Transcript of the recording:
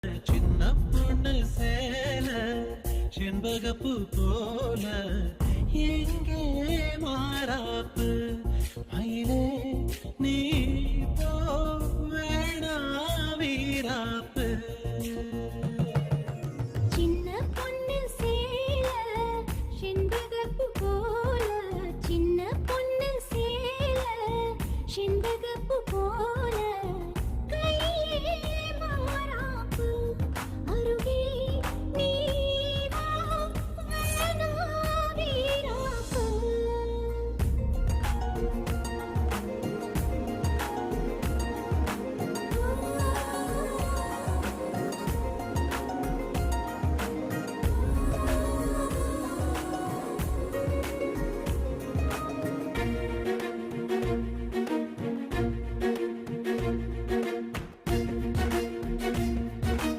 சின்ன பொண்ணு சேல செண்பகப்பு போல எங்கே மாறாப்பு மயிலே நீ போ வேணா வீராப்பு